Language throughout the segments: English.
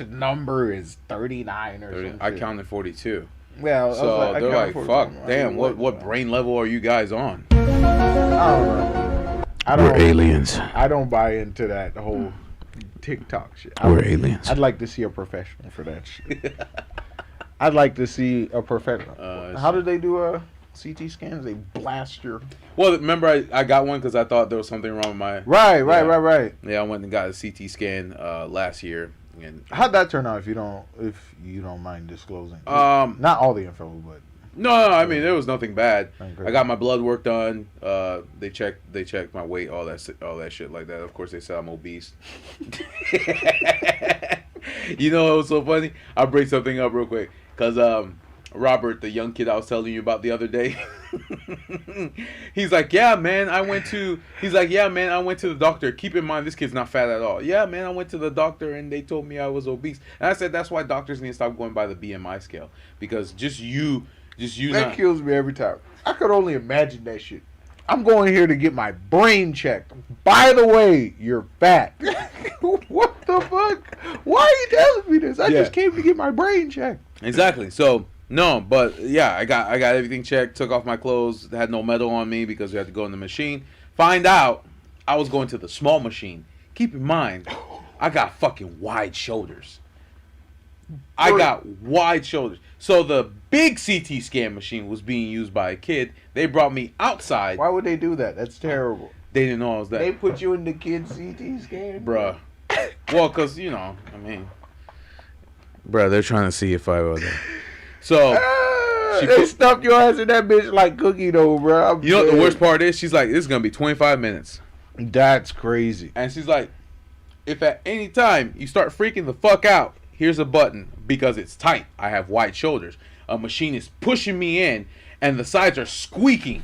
number is 39 or 30, something. I counted 42. Well, So they're like, fuck, damn, what brain level are you guys on? I don't know. We're aliens. I don't buy into that whole TikTok shit. We're aliens. I'd like to see a professional for that shit. I'd like to see a professional. How did they do a CT scans? They blast your... Well, remember I got one because I thought there was something wrong with my... Right. Yeah, I went and got a CT scan last year. And how'd that turn out? If you don't mind disclosing, not all the info, but no, I mean there was nothing bad. I got my blood work done. They checked my weight, all that shit like that. Of course, they said I'm obese. You know, it was so funny. I'll bring something up real quick because Robert, the young kid I was telling you about the other day, he's like, yeah, man, I went to the doctor. Keep in mind, this kid's not fat at all. Yeah, man, I went to the doctor and they told me I was obese. And I said, that's why doctors need to stop going by the BMI scale. Because just you. That kills me every time. I could only imagine that shit. I'm going here to get my brain checked. By the way, you're fat. What the fuck? Why are you telling me this? I just came to get my brain checked. Exactly. So... No, but yeah, I got everything checked, took off my clothes, had no metal on me because we had to go in the machine. Find out I was going to the small machine. Keep in mind, I got fucking wide shoulders. I got wide shoulders. So the big CT scan machine was being used by a kid. They brought me outside. Why would they do that? That's terrible. They didn't know I was that. They put you in the kid's CT scan? Bruh. Well, because, you know, I mean. Bruh, they're trying to see if I was there. So they stuffed your ass in that bitch like cookie dough, bro. You know what the worst part is? She's like, this is gonna be 25 minutes. That's crazy. And she's like, if at any time you start freaking the fuck out, here's a button because it's tight. I have wide shoulders. A machine is pushing me in, and the sides are squeaking.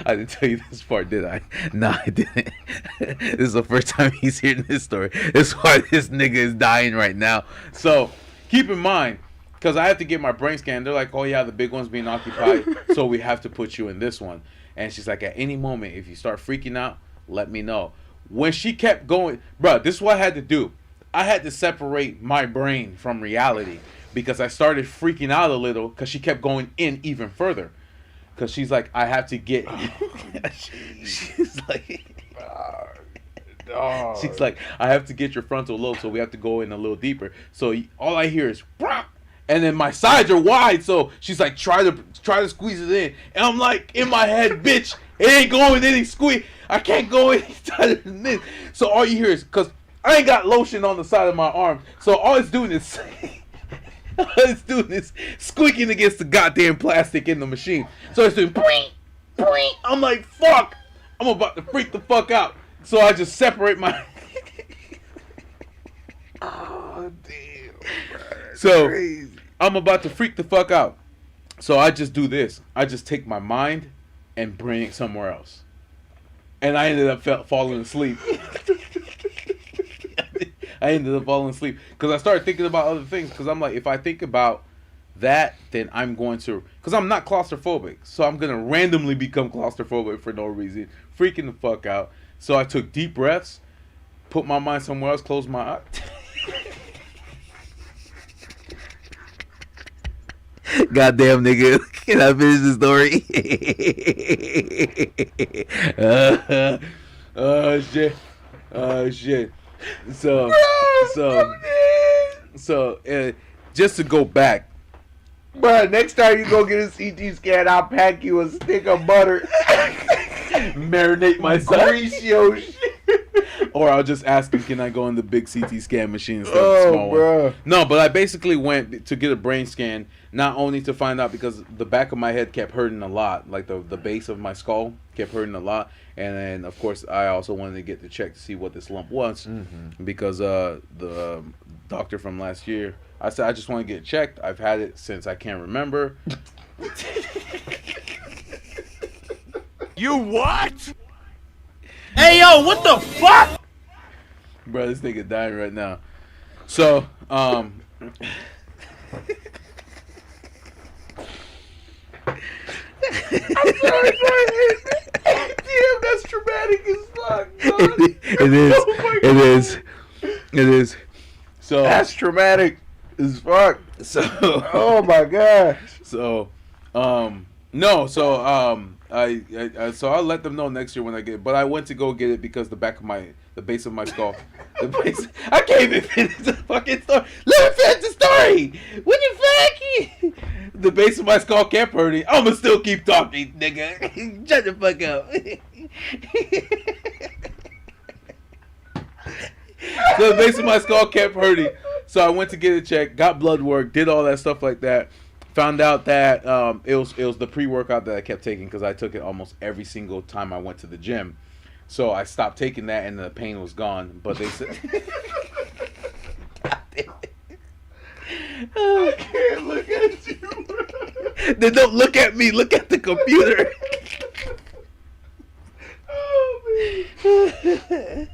I didn't tell you this part, did I? No, I didn't. This is the first time he's hearing this story. This is why this nigga is dying right now. So. Keep in mind, because I have to get my brain scan. They're like, oh, yeah, the big one's being occupied, so we have to put you in this one. And she's like, at any moment, if you start freaking out, let me know. When she kept going, bro, this is what I had to do. I had to separate my brain from reality because I started freaking out a little because she kept going in even further. Because she's like, I have to get... She's like... She's like, I have to get your frontal lobe, so we have to go in a little deeper. So all I hear is, Brah! And then my sides are wide. So she's like, try to squeeze it in, and I'm like, in my head, bitch, it ain't going any squeeze. I can't go any tighter than this. So all you hear is, cause I ain't got lotion on the side of my arm, so all it's doing is squeaking against the goddamn plastic in the machine. So it's doing, boing, boing. I'm like, fuck, I'm about to freak the fuck out. So I just separate my... Oh, damn, bro. So crazy. I'm about to freak the fuck out. So I just do this. I just take my mind and bring it somewhere else. And I ended up falling asleep. Because I started thinking about other things. Because I'm like, if I think about that, then I'm going to... Because I'm not claustrophobic. So I'm going to randomly become claustrophobic for no reason. Freaking the fuck out. So I took deep breaths, put my mind somewhere else, closed my eyes. Goddamn nigga, can I finish the story? Oh shit. So just to go back. Bro, next time you go get a CT scan, I'll pack you a stick of butter. Marinate myself. Grease your shit. Or I'll just ask him, can I go in the big CT scan machine instead of the small one? No, but I basically went to get a brain scan, not only to find out because the back of my head kept hurting a lot, like the base of my skull kept hurting a lot, and then of course I also wanted to get the check to see what this lump was, because the doctor from last year, I said I just want to get it checked. I've had it since I can't remember. You what? Hey yo, what the fuck? Bro, this nigga dying right now. So, I'm sorry, damn, that's traumatic as fuck, son. It is. It is. So That's traumatic as fuck. so Oh my gosh. so no, so so I'll let them know next year when I get it. But I went to go get it because the base of my skull, I can't even finish the fucking story. Let me finish the story. When you fucking the base of my skull kept hurting, I'ma still keep talking, nigga. Shut the fuck up. So the base of my skull kept hurting. So I went to get it checked, got blood work, did all that stuff like that. Found out that it was the pre-workout that I kept taking because I took it almost every single time I went to the gym. So I stopped taking that and the pain was gone. But they said I can't look at you. Then don't look at me, look at the computer. Oh man.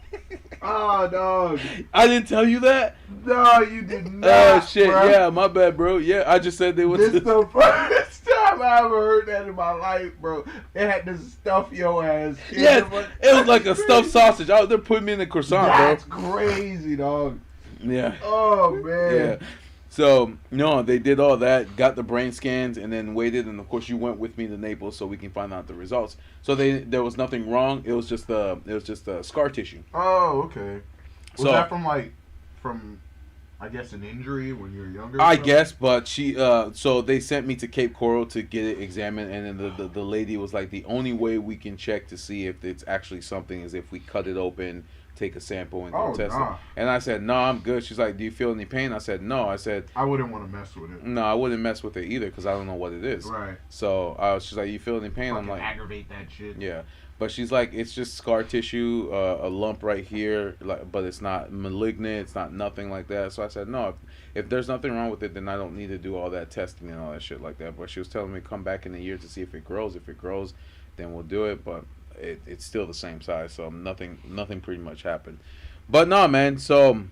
Oh dog. I didn't tell you that? No, you did not. Oh shit, bro. yeah, my bad, bro. Yeah, I just said they went This to the first time I ever heard that in my life, bro. They had to stuff your ass. Yes, it was like a stuffed sausage. They're putting me in a croissant, That's bro. crazy, dog. Yeah. Oh man. Yeah. So, no, they did all that, got the brain scans, and then waited. And, of course, you went with me to Naples so we can find out the results. So there was nothing wrong. It was just scar tissue. Oh, okay. Was So- that from I guess an injury when you were younger? or I something? guess, but so they sent me to Cape Coral to get it examined, and then the lady was like, the only way we can check to see if it's actually something is if we cut it open, take a sample, and go test it. And I said, no, I'm good. She's like, do you feel any pain? I said, no. I said, I wouldn't want to mess with it. no, I wouldn't mess with it either because I don't know what it is. Right. So she's like, you feel any pain? I'm Fucking like, aggravate that shit. yeah. But she's like, it's just scar tissue, a lump right here, but it's not malignant. It's not nothing like that. So I said, no, if there's nothing wrong with it, then I don't need to do all that testing and all that shit like that. But she was telling me come back in a year to see if it grows. If it grows, then we'll do it. But it's still the same size, so nothing pretty much happened. But no, man. So,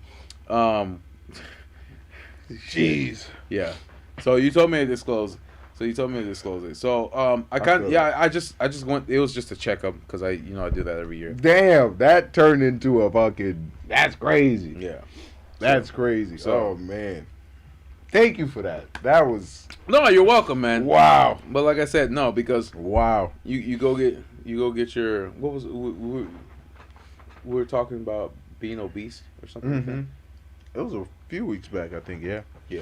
Jeez. yeah. So you told me to disclose. it. So I just went. It was just a checkup because I do that every year. Damn, that turned into a fucking. That's crazy. Yeah. That's crazy. So- Oh man. Thank you for that. That was No, you're welcome, man. wow. But like I said, no, because Wow. you go get your what was we were talking about being obese or something like that. Mm-hmm. It was a few weeks back, I think. Yeah. Yeah.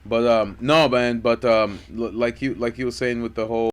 But no, man. But like you were saying with the whole